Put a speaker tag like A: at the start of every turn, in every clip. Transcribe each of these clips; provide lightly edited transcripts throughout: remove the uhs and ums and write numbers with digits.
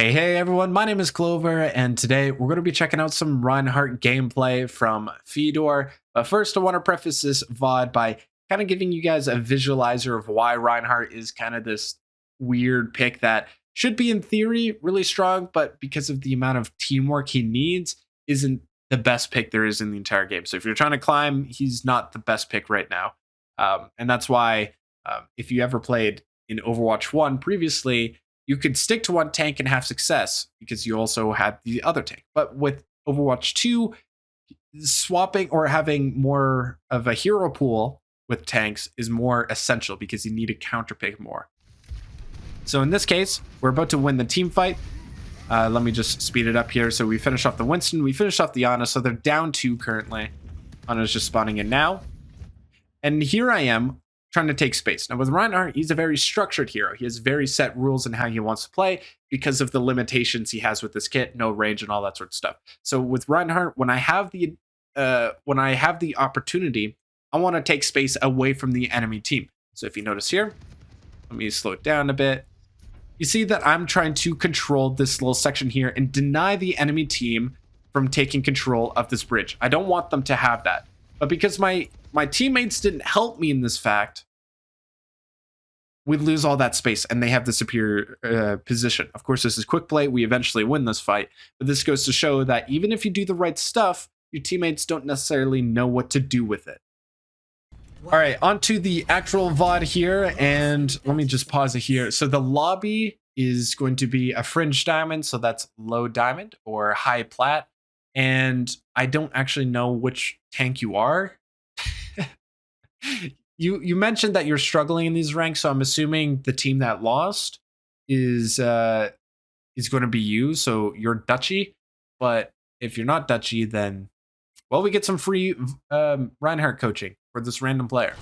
A: Hey everyone, my name is Clover, and today we're going to be checking out some Reinhardt gameplay from Fedor. But first, I want to preface this VOD by kind of giving you guys a visualizer of why Reinhardt is kind of this weird pick that should be, in theory, really strong, but because of the amount of teamwork he needs, isn't the best pick there is in the entire game. So if you're trying to climb, he's not the best pick right now. And that's why if you ever played in Overwatch 1 previously, you could stick to one tank and have success because you also had the other tank. But with Overwatch 2, swapping or having more of a hero pool with tanks is more essential because you need to counterpick more. So in this case, we're about to win the team fight. Let me just speed it up here. So we finish off the Winston, we finish off the Ana, so they're down 2 currently. Ana's just spawning in now. And here I am, trying to take space. Now with Reinhardt, he's a very structured hero. He has very set rules in how he wants to play because of the limitations he has with this kit, no range and all that sort of stuff. So with Reinhardt, when I have the opportunity, I want to take space away from the enemy team. So if you notice here, let me slow it down a bit. You see that I'm trying to control this little section here and deny the enemy team from taking control of this bridge. I don't want them to have that. But because my teammates didn't help me in this fact, we'd lose all that space and they have the superior position. Of course, this is quick play. We eventually win this fight. But this goes to show that even if you do the right stuff, your teammates don't necessarily know what to do with it. All right, on to the actual VOD here. And let me just pause it here. So the lobby is going to be a fringe diamond. So that's low diamond or high plat. And I don't actually know which tank you are. You mentioned that you're struggling in these ranks, so I'm assuming the team that lost is going to be you. So you're Dutchy, but if you're not Dutchy, then well, we get some free Reinhardt coaching for this random player.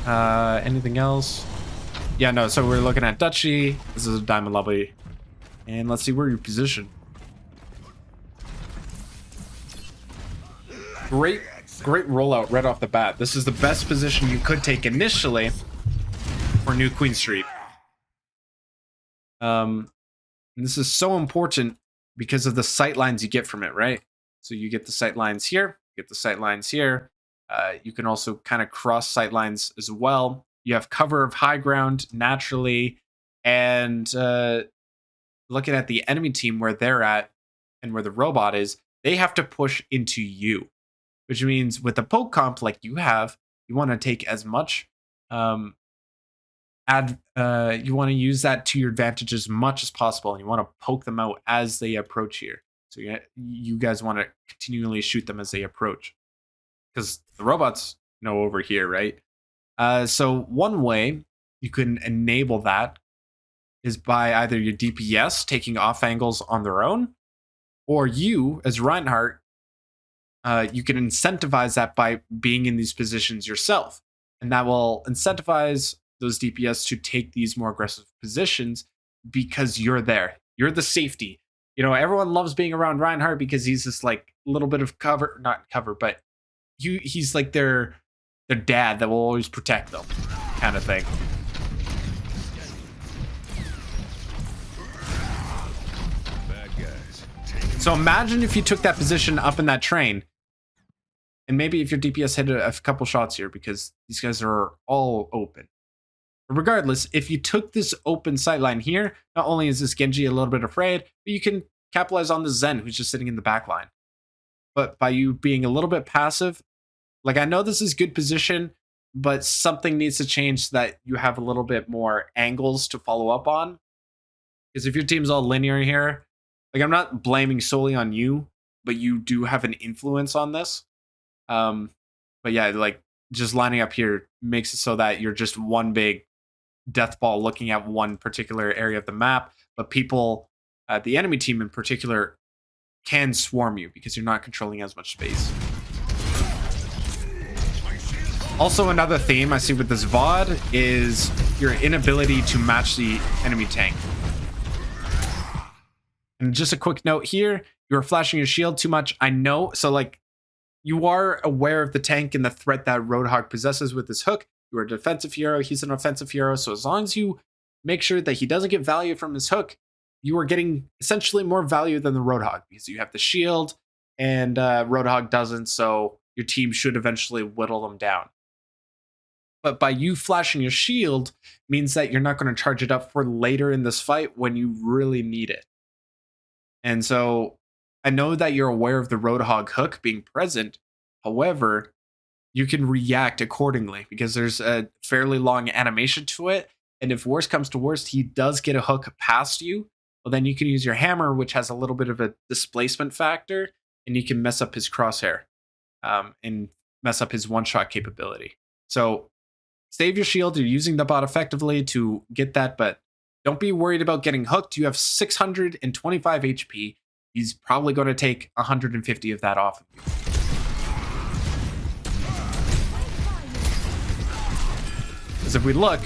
A: Anything else? Yeah, no. So we're looking at Dutchy. This is a diamond lobby, and let's see where you position. Great rollout right off the bat. This is the best position you could take initially for New Queen Street. And this is so important because of the sight lines you get from it, right? So you get the sight lines here, you get the sight lines here. You can also kind of cross sight lines as well. You have cover of high ground naturally, and looking at the enemy team where they're at and where the robot is, they have to push into you. Which means with the poke comp like you have, you want to take as much, you want to use that to your advantage as much as possible, and you want to poke them out as they approach here. So you guys want to continually shoot them as they approach, because the robots know over here, right? So one way you can enable that is by either your DPS taking off angles on their own, or you as Reinhardt. You can incentivize that by being in these positions yourself. And that will incentivize those DPS to take these more aggressive positions because you're there. You're the safety. You know, everyone loves being around Reinhardt because he's this like little bit of cover, not cover, but he's like their dad that will always protect them kind of thing. So imagine if you took that position up in that train. And maybe if your DPS hit a couple shots here because these guys are all open. But regardless, if you took this open sightline here, not only is this Genji a little bit afraid, but you can capitalize on the Zen who's just sitting in the back line. But by you being a little bit passive, like I know this is good position, but something needs to change so that you have a little bit more angles to follow up on. Because if your team's all linear here, like I'm not blaming solely on you, but you do have an influence on this. But yeah, like just lining up here makes it so that you're just one big death ball looking at one particular area of the map, but people, the enemy team in particular, can swarm you because you're not controlling as much space. Also, another theme I see with this VOD is your inability to match the enemy tank. And just a quick note here, you're flashing your shield too much. I know, so like, you are aware of the tank and the threat that Roadhog possesses with his hook. You're a defensive hero, he's an offensive hero, so as long as you make sure that he doesn't get value from his hook, you are getting essentially more value than the Roadhog because you have the shield and Roadhog doesn't, so your team should eventually whittle them down. But by you flashing your shield means that you're not going to charge it up for later in this fight when you really need it. And so I know that you're aware of the Roadhog hook being present. However, you can react accordingly because there's a fairly long animation to it. And if worst comes to worst, he does get a hook past you, well, then you can use your hammer, which has a little bit of a displacement factor, and you can mess up his crosshair and mess up his one-shot capability. So save your shield. You're using the bot effectively to get that, but don't be worried about getting hooked. You have 625 HP. He's probably going to take 150 of that off of you. Because if we look,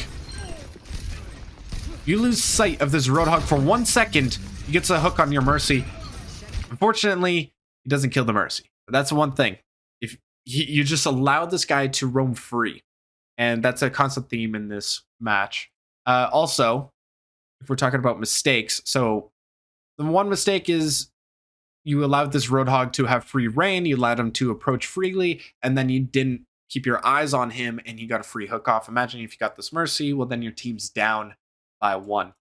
A: you lose sight of this Roadhog for 1 second, he gets a hook on your Mercy. Unfortunately, he doesn't kill the Mercy. But that's one thing. If you just allow this guy to roam free, and that's a constant theme in this match. Also, if we're talking about mistakes, so the one mistake is you allowed this Roadhog to have free reign, you allowed him to approach freely, and then you didn't keep your eyes on him and he got a free hook off. Imagine if you got this Mercy, well, then your team's down by 1.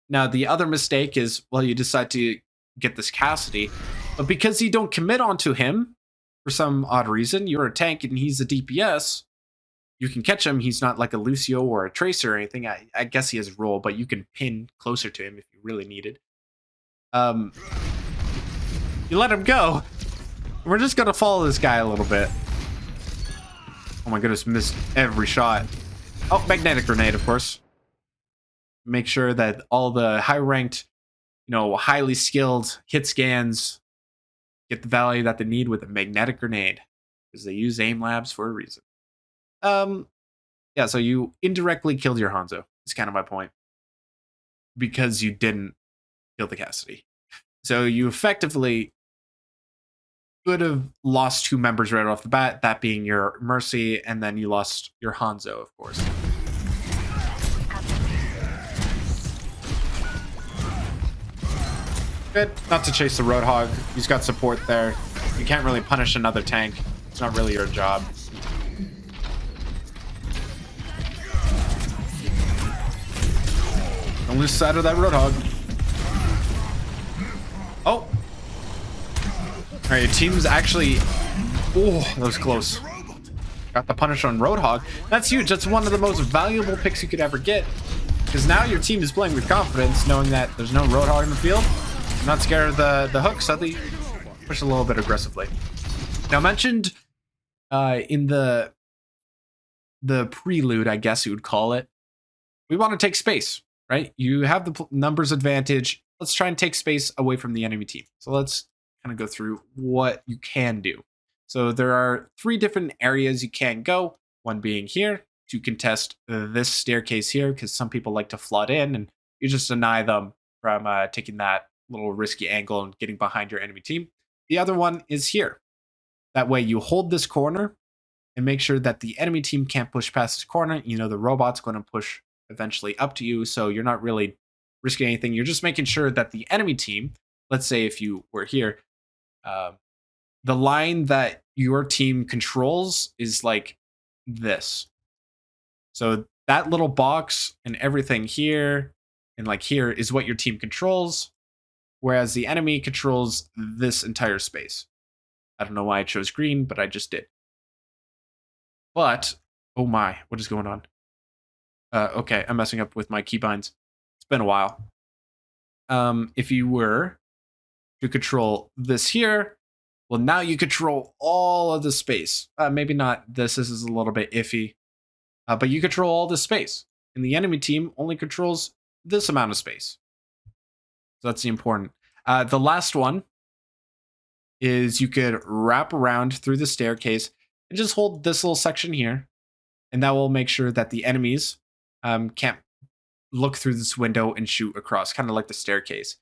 A: Now, the other mistake is, well, you decide to get this Cassidy, but because you don't commit onto him for some odd reason, you're a tank and he's a DPS, you can catch him. He's not like a Lucio or a Tracer or anything. I guess he has a role, but you can pin closer to him if you really needed. You let him go. We're just going to follow this guy a little bit. Oh my goodness, missed every shot. Oh, magnetic grenade, of course. Make sure that all the high-ranked, highly skilled hit scans get the value that they need with a magnetic grenade. Because they use aim labs for a reason. Yeah, so you indirectly killed your Hanzo. Is kind of my point. Because you didn't kill the Cassidy. So you effectively could have lost 2 members right off the bat, that being your Mercy, and then you lost your Hanzo, of course. Good not to chase the Roadhog. He's got support there. You can't really punish another tank. It's not really your job. Don't lose sight of that Roadhog. Oh! Alright, your team's actually... Oh, that was close. Got the punish on Roadhog. That's huge. That's one of the most valuable picks you could ever get. Because now your team is playing with confidence, knowing that there's no Roadhog in the field. I'm not scared of the hook, so they push a little bit aggressively. Now, mentioned in the prelude, I guess you would call it, we want to take space, right? You have the numbers advantage. Let's try and take space away from the enemy team. So let's kind of go through what you can do. So there are 3 different areas you can go. One being here to contest this staircase here, because some people like to flood in, and you just deny them from taking that little risky angle and getting behind your enemy team. The other one is here. That way you hold this corner and make sure that the enemy team can't push past this corner. The robot's going to push eventually up to you, so you're not really risking anything. You're just making sure that the enemy team, let's say if you were here, the line that your team controls is like this. So that little box and everything here and like here is what your team controls, whereas the enemy controls this entire space. I don't know why I chose green, but I just did. But, oh my, what is going on? Okay, I'm messing up with my keybinds. It's been a while. If you were to control this here, well, now you control all of the space. Maybe not this. This is a little bit iffy. But you control all the space. And the enemy team only controls this amount of space. So that's the important. The last one is you could wrap around through the staircase and just hold this little section here. And that will make sure that the enemies can't look through this window and shoot across, kind of like the staircase.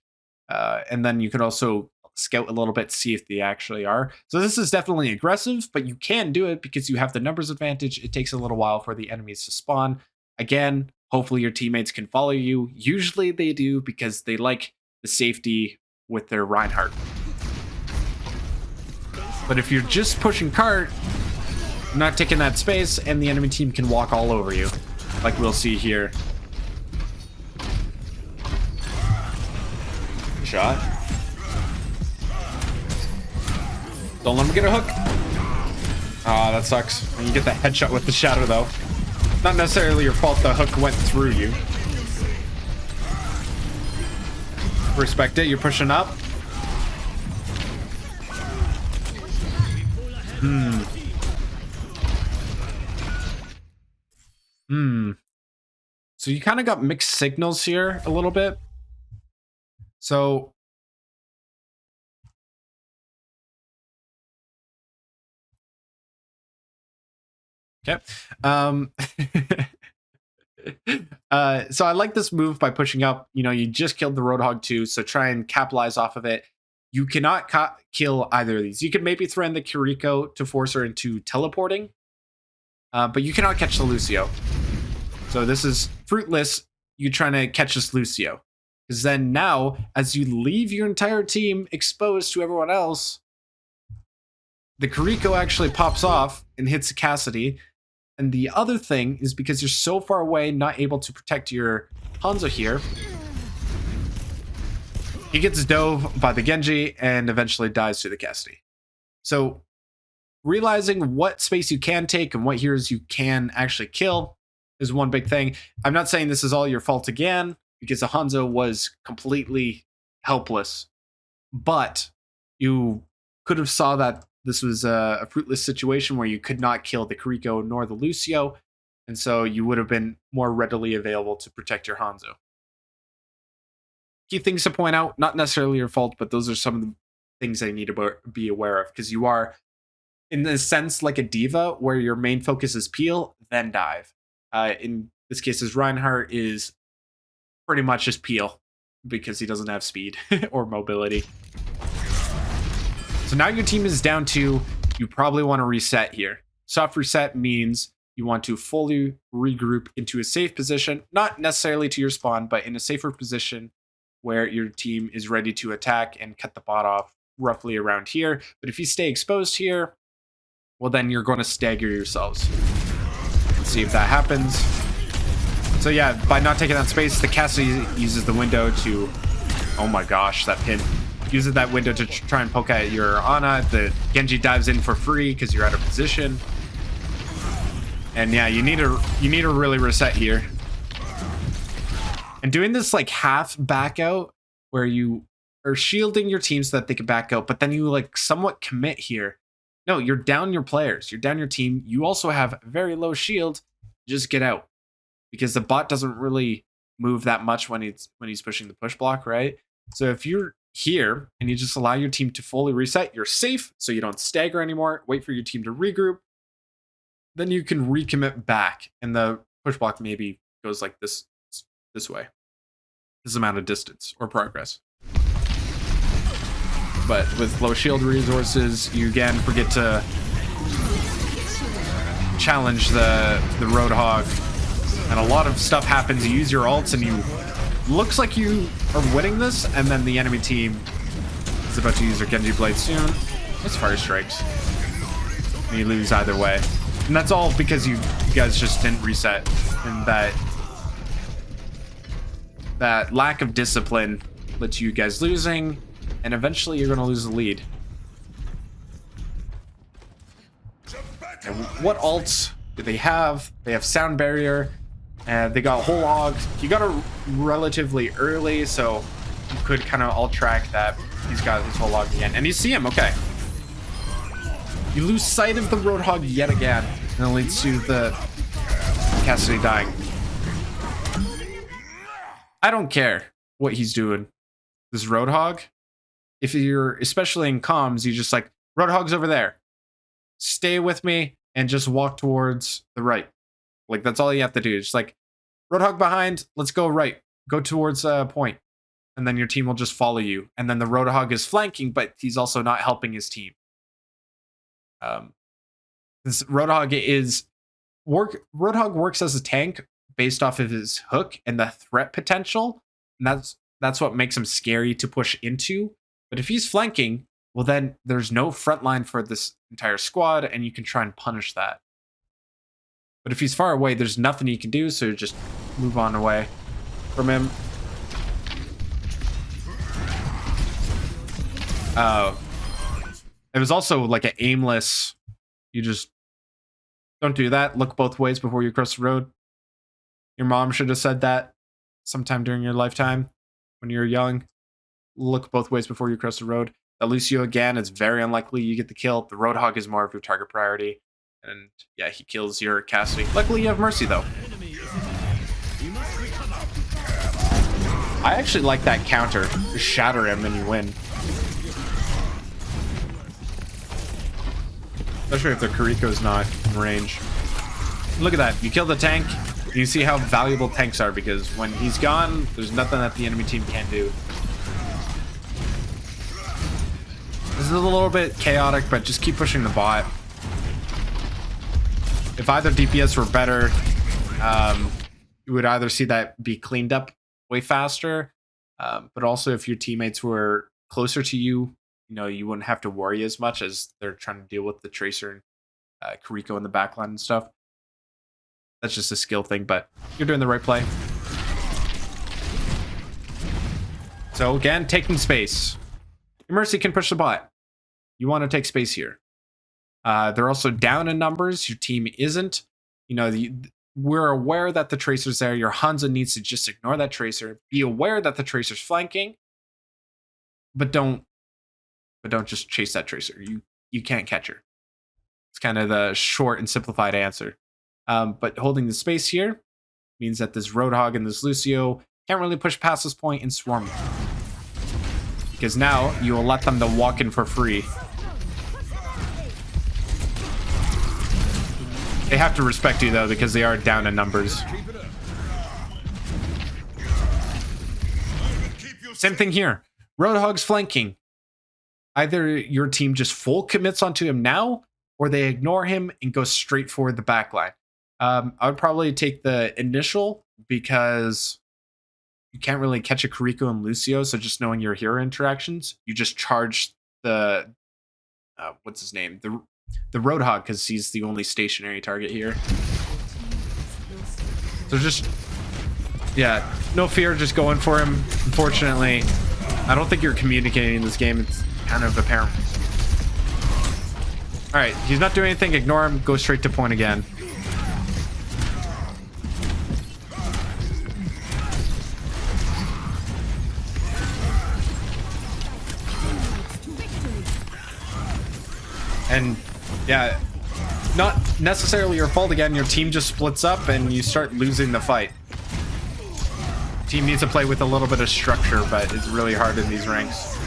A: And then you could also scout a little bit to see if they actually are. So this is definitely aggressive, but you can do it because you have the numbers advantage. It takes a little while for the enemies to spawn. Again, Hopefully your teammates can follow you. Usually they do because they like the safety with their Reinhardt. But if you're just pushing cart, not taking that space, and the enemy team can walk all over you, like we'll see here. Shot. Don't let him get a hook. Ah, that sucks. And you get the headshot with the shadow, though. Not necessarily your fault the hook went through you. Respect it. You're pushing up. So you kind of got mixed signals here a little bit. So okay. So I like this move by pushing up. You know, you just killed the Roadhog too, so try and capitalize off of it. You cannot kill either of these. You could maybe throw in the Kiriko to force her into teleporting, but you cannot catch the Lucio. So this is fruitless. You trying to catch this Lucio, because then now, as you leave your entire team exposed to everyone else, the Kiriko actually pops off and hits Cassidy. And the other thing is because you're so far away, not able to protect your Hanzo here, he gets dove by the Genji and eventually dies to the Cassidy. So realizing what space you can take and what heroes you can actually kill is one big thing. I'm not saying this is all your fault again, because the Hanzo was completely helpless, but you could have saw that this was a fruitless situation where you could not kill the Kiriko nor the Lucio, and so you would have been more readily available to protect your Hanzo. Key things to point out, not necessarily your fault, but those are some of the things I need to be aware of, because you are, in a sense, like a diva, where your main focus is peel, then dive. In this case, as Reinhardt is pretty much just peel, because he doesn't have speed or mobility. So now your team is down to, you probably want to reset here. Soft reset means you want to fully regroup into a safe position, not necessarily to your spawn, but in a safer position where your team is ready to attack and cut the bot off roughly around here. But if you stay exposed here, well, then you're going to stagger yourselves. Let's see if that happens. So yeah, by not taking that space, the Cassidy uses the window to, oh my gosh, that pin. Uses that window to try and poke at your Ana. The Genji dives in for free because you're out of position. And yeah, you need to really reset here. And doing this like half back out, where you are shielding your team so that they can back out, but then you like somewhat commit here. No, you're down your players. You're down your team. You also have very low shield. Just get out, because the bot doesn't really move that much when he's pushing the push block, right? So if you're here and you just allow your team to fully reset, you're safe, so you don't stagger anymore. Wait for your team to regroup, then you can recommit back, and the push block maybe goes like this way, this amount of distance or progress. But with low shield resources, you again forget to challenge the Roadhog, and a lot of stuff happens. You use your ults and you looks like you are winning this, and then the enemy team is about to use their Genji Blade soon. It's fire strikes, and you lose either way. And that's all because you guys just didn't reset, and that lack of discipline led to you guys losing, and eventually you're going to lose the lead. And what ults do they have? They have Sound Barrier, and they got Whole Hog. You got it relatively early, so you could kind of alt track that he's got his Whole Hog again. And you see him, okay. You lose sight of the Roadhog yet again, and it leads to the Cassidy dying. I don't care what he's doing. This Roadhog, if you're, especially in comms, you just like, Roadhog's over there. Stay with me and just walk towards the right. Like, that's all you have to do. Just like, Roadhog behind, let's go right. Go towards a point. And then your team will just follow you. And then the Roadhog is flanking, but he's also not helping his team. This Roadhog works as a tank, based off of his hook and the threat potential. And that's what makes him scary to push into. But if he's flanking, well, then there's no front line for this entire squad, and you can try and punish that. But if he's far away, there's nothing you can do, so just move on away from him. It was also like an aimless, you just don't do that. Look both ways before you cross the road. Your mom should have said that sometime during your lifetime when you're young. Look both ways before you cross the road. The Lucio, again, it's very unlikely you get the kill. The Roadhog is more of your target priority. And yeah, he kills your Cassidy. Luckily, you have Mercy, though. I actually like that counter. Just shatter him and you win. Especially if the Kiriko's not in range. Look at that. You kill the tank. You see how valuable tanks are, because when he's gone, there's nothing that the enemy team can do. This is a little bit chaotic, but just keep pushing the bot. If either DPS were better, you would either see that be cleaned up way faster, but also if your teammates were closer to you, you know, you wouldn't have to worry as much as they're trying to deal with the Tracer and Kiriko in the backline and stuff. That's just a skill thing, but you're doing the right play. So again, taking space. Your Mercy can push the bot. You want to take space here. They're also down in numbers. Your team isn't. You know, we're aware that the Tracer's there. Your Hanzo needs to just ignore that Tracer. Be aware that the Tracer's flanking, but don't just chase that Tracer. You can't catch her. It's kind of the short and simplified answer. But holding the space here means that this Roadhog and this Lucio can't really push past this point and swarm you. Because now you will let them to walk in for free. They have to respect you, though, because they are down in numbers. Same thing here. Roadhog's flanking. Either your team just full commits onto him now, or they ignore him and go straight for the backline. I would probably take the initial, because you can't really catch a Kiriko and Lucio, so just knowing your hero interactions, you just charge the... what's his name? The Roadhog, because he's the only stationary target here. So just... yeah, no fear, just going for him. Unfortunately, I don't think you're communicating in this game. It's kind of apparent. Alright, he's not doing anything. Ignore him. Go straight to point again. And yeah, not necessarily your fault again. Your team just splits up and you start losing the fight. Team needs to play with a little bit of structure, but it's really hard in these ranks.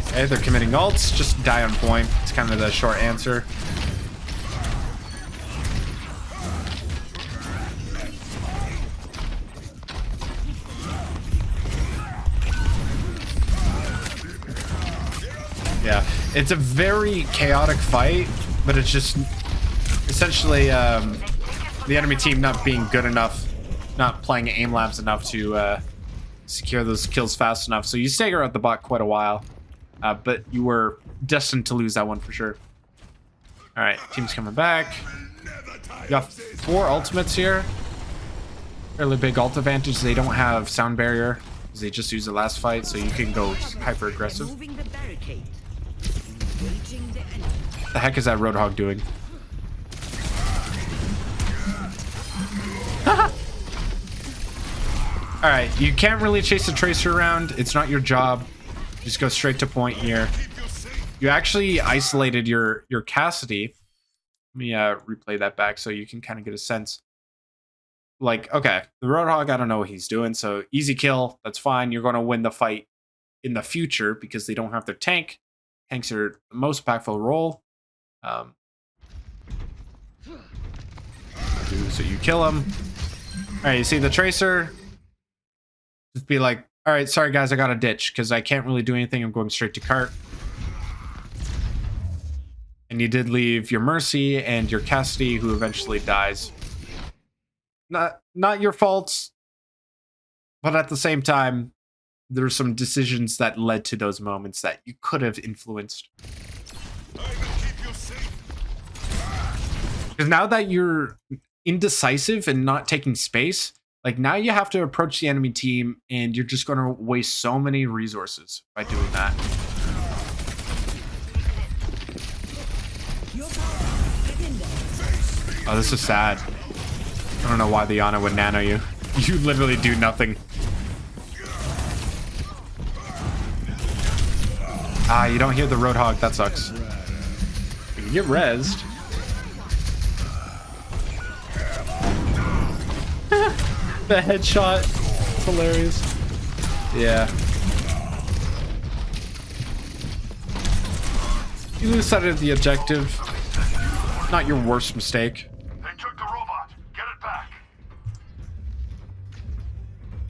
A: Okay, they're committing ults. Just die on point. It's kind of the short answer. Yeah, it's a very chaotic fight, but it's just essentially the enemy team not being good enough, not playing aim labs enough to secure those kills fast enough. So you stagger out the bot quite a while, but you were destined to lose that one for sure. All right, team's coming back. You got 4 ultimates here. Fairly big ult advantage. They don't have sound barrier, because they just used the last fight, so you can go hyper aggressive. What the heck is that Roadhog doing? Alright, you can't really chase the Tracer around. It's not your job. Just go straight to point here. You actually isolated your Cassidy. Let me replay that back so you can kind of get a sense. Like, okay, the Roadhog, I don't know what he's doing, so easy kill. That's fine. You're going to win the fight in the future because they don't have their tank. Tanks are the most impactful role. So you kill him. All right, you see the Tracer. Just be like, all right, sorry guys, I got a ditch because I can't really do anything. I'm going straight to cart. And you did leave your Mercy and your Cassidy, who eventually dies. not your fault, but at the same time, there's some decisions that led to those moments that you could have influenced. Because now that you're indecisive and not taking space, like now you have to approach the enemy team and you're just going to waste so many resources by doing that. Oh, this is sad. I don't know why the Ana would nano you. You literally do nothing. Ah, you don't hear the Roadhog. That sucks. You can get rezzed. The headshot. It's hilarious. Yeah. You lose sight of the objective. Not your worst mistake.
B: They took the robot. Get it back.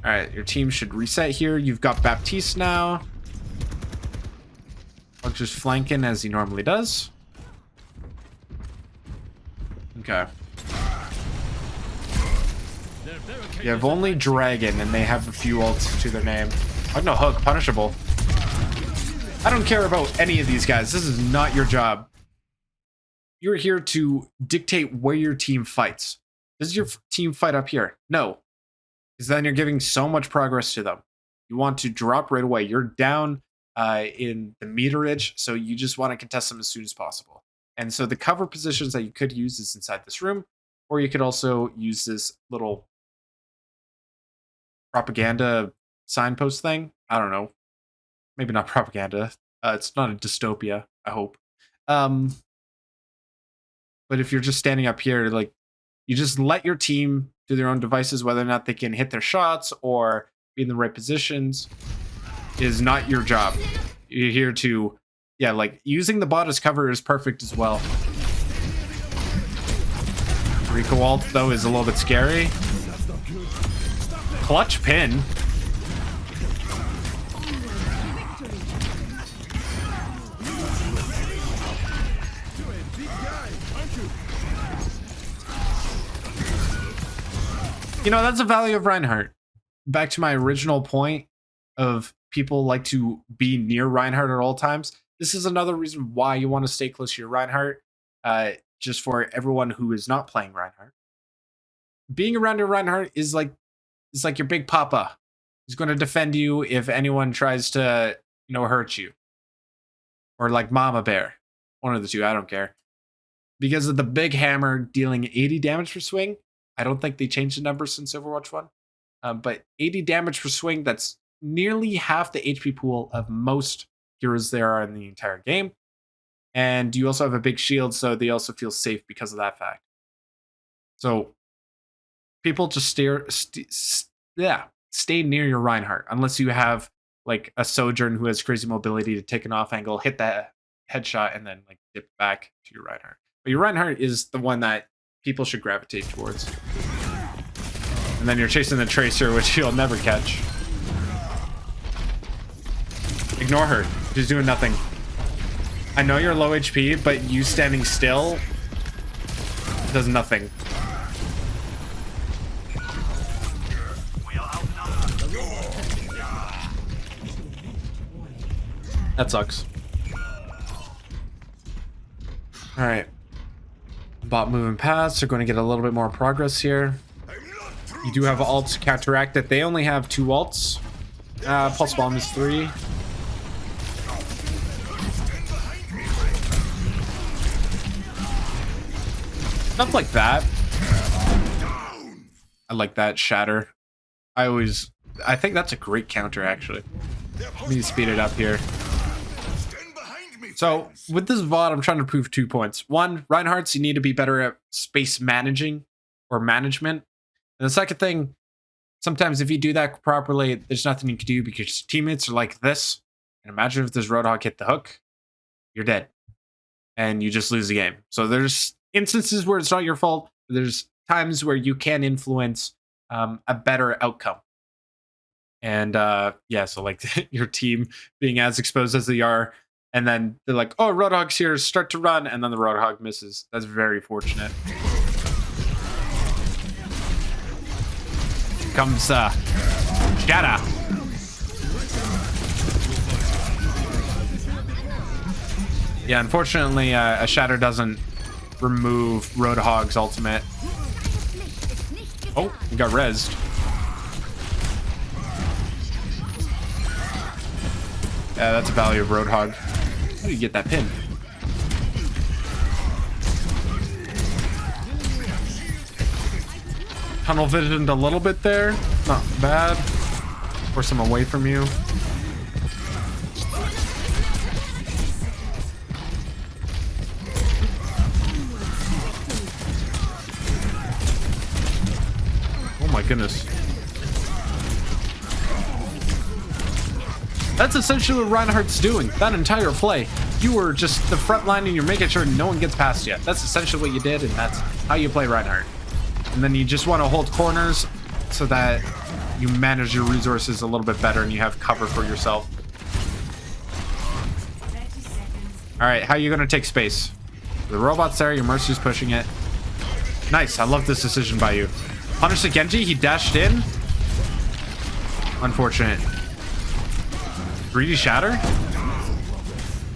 A: Alright, your team should reset here. You've got Baptiste now. Just flanking as he normally does. Okay. You have only Dragon, and they have a few ults to their name. Oh, no, Hook, punishable. I don't care about any of these guys. This is not your job. You're here to dictate where your team fights. Does your team fight up here? No. Because then you're giving so much progress to them. You want to drop right away. You're down in the meterage, so you just want to contest them as soon as possible. And so the cover positions that you could use is inside this room, or you could also use this little propaganda signpost thing. I don't know. Maybe not propaganda. It's not a dystopia, I hope. But if you're just standing up here, like, you just let your team do their own devices, whether or not they can hit their shots or be in the right positions is not your job. You're here to, yeah, like, using the bot as cover is perfect as well. Rico ult, though, is a little bit scary. Clutch pin. You know, that's the value of Reinhardt. Back to my original point of people like to be near Reinhardt at all times. This is another reason why you want to stay close to your Reinhardt. Just for everyone who is not playing Reinhardt. Being around your Reinhardt is like, it's like your big papa. He's going to defend you if anyone tries to, you know, hurt you. Or like Mama Bear. One of the two, I don't care. Because of the big hammer dealing 80 damage per swing. I don't think they changed the numbers since Overwatch 1. But 80 damage per swing, that's nearly half the HP pool of most heroes there are in the entire game. And you also have a big shield, so they also feel safe because of that fact. So people just stay near your Reinhardt, unless you have like a Sojourn who has crazy mobility to take an off angle, hit that headshot, and then like dip back to your Reinhardt. But your Reinhardt is the one that people should gravitate towards. And then you're chasing the Tracer, which you'll never catch. Ignore her. She's doing nothing. I know you're low HP, but you standing still does nothing. That sucks. Alright. Bot moving past. They're going to get a little bit more progress here. You do have ults to counteract it. They only have 2 ults. Pulse Bomb is 3. Stuff like that. I like that Shatter. I think that's a great counter, actually. Let me speed it up here. So with this VOD, I'm trying to prove 2 points. One, Reinhardt's, you need to be better at space managing or management. And the second thing, sometimes if you do that properly, there's nothing you can do because teammates are like this. And imagine if this Roadhog hit the hook, you're dead. And you just lose the game. So there's instances where it's not your fault. There's times where you can influence a better outcome. And yeah, so like your team being as exposed as they are, and then they're like, oh, Roadhog's here, start to run, and then the Roadhog misses. That's very fortunate. comes Shatter. Yeah, unfortunately, a Shatter doesn't remove Roadhog's ultimate. Oh, he got rezzed. Yeah, that's a value of Roadhog. How do you get that pin? Tunnel visioned a little bit there. Not bad. Force him away from you. Oh my goodness. That's essentially what Reinhardt's doing. That entire play. You were just the front line and you're making sure no one gets past you. That's essentially what you did, and that's how you play Reinhardt. And then you just want to hold corners so that you manage your resources a little bit better and you have cover for yourself. All right, how are you going to take space? The robot's there, your Mercy's pushing it. Nice, I love this decision by you. Punish the Genji, he dashed in. Unfortunate. Greedy Shatter.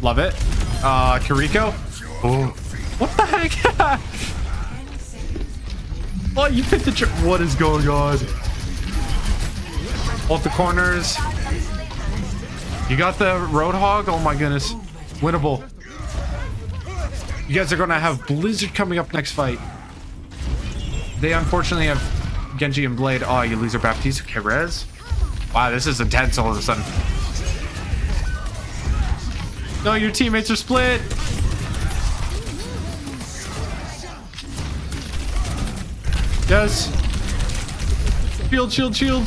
A: Love it. Kiriko. Oh, what the heck? Oh, you picked the what is going on? Off the corners. You got the Roadhog. Oh my goodness. Winnable. You guys are going to have Blizzard coming up next fight. They unfortunately have Genji and Blade. Oh, you lose your Baptiste. Okay, Rez. Wow, this is intense all of a sudden. No, your teammates are split. Yes. Shield, shield, shield.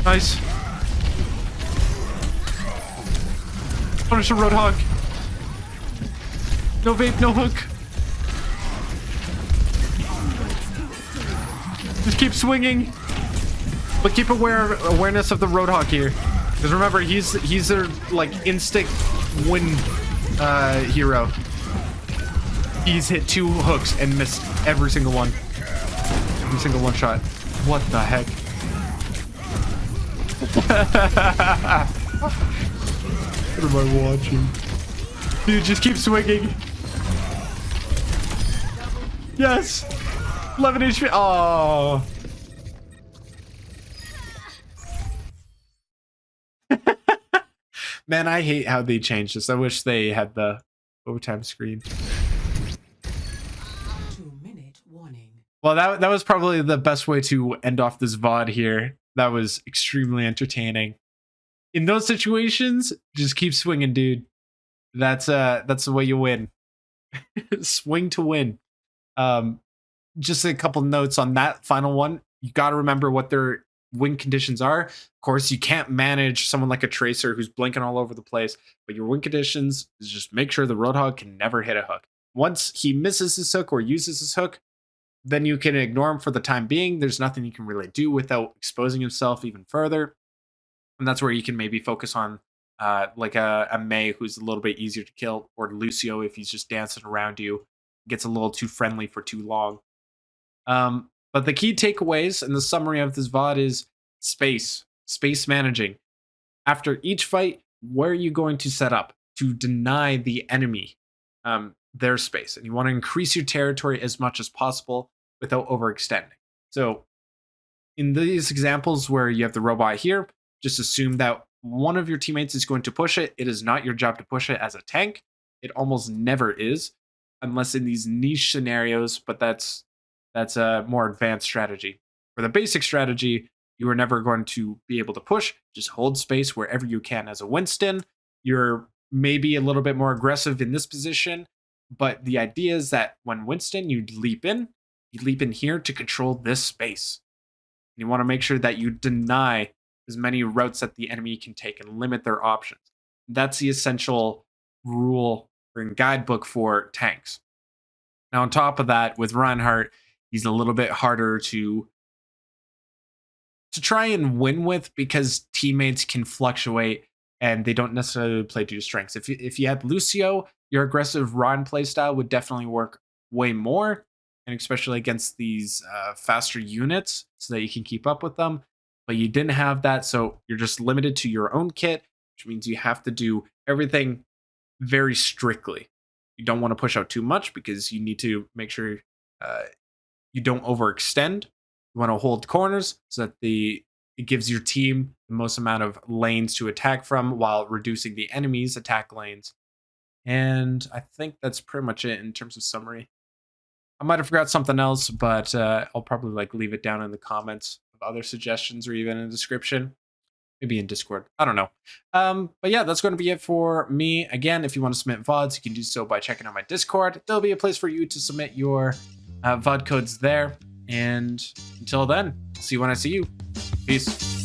A: Nice. Punish the Roadhog. No vape, no hook. Just keep swinging. But keep awareness of the Roadhog here. Because remember, he's their like instinct win hero. He's hit 2 hooks and missed every single one. Every single one shot. What the heck? What am I watching? Dude, just keep swinging. Yes! 11 HP. Oh. Man, I hate how they changed this. I wish they had the overtime screen.
C: 2-minute warning.
A: Well, that was probably the best way to end off this VOD here. That was extremely entertaining. In those situations, just keep swinging, dude. That's the way you win. Swing to win. Just a couple notes on that final one. You got to remember what their win conditions are. Of course, you can't manage someone like a Tracer who's blinking all over the place, but your win conditions is just make sure the Roadhog can never hit a hook. Once he misses his hook or uses his hook, then you can ignore him for the time being. There's nothing you can really do without exposing himself even further. And that's where you can maybe focus on like a Mei who's a little bit easier to kill, or Lucio if he's just dancing around you, gets a little too friendly for too long. But the key takeaways and the summary of this VOD is space managing. After each fight, where are you going to set up to deny the enemy their space? And you want to increase your territory as much as possible without overextending. So in these examples where you have the robot here, just assume that one of your teammates is going to push it. It is not your job to push it as a tank. It almost never is, unless in these niche scenarios, but that's a more advanced strategy. For the basic strategy, you are never going to be able to push. Just hold space wherever you can. As a Winston, you're maybe a little bit more aggressive in this position, but the idea is that when Winston, you leap in here to control this space. You want to make sure that you deny as many routes that the enemy can take and limit their options. That's the essential rule or guidebook for tanks. Now, on top of that, with Reinhardt, he's a little bit harder to try and win with because teammates can fluctuate and they don't necessarily play to your strengths. If you had Lucio, your aggressive Rein playstyle would definitely work way more. and especially against these faster units so that you can keep up with them. But you didn't have that, so you're just limited to your own kit, which means you have to do everything very strictly. You don't want to push out too much because you need to make sure you don't overextend. You want to hold corners so that it gives your team the most amount of lanes to attack from while reducing the enemy's attack lanes. And I think that's pretty much it in terms of summary. I might have forgot something else, but I'll probably like leave it down in the comments of other suggestions or even in the description. Maybe in Discord. I don't know. But yeah, that's going to be it for me. Again, if you want to submit VODs, you can do so by checking out my Discord. There'll be a place for you to submit your VOD codes there. And until then, see you when I see you. Peace.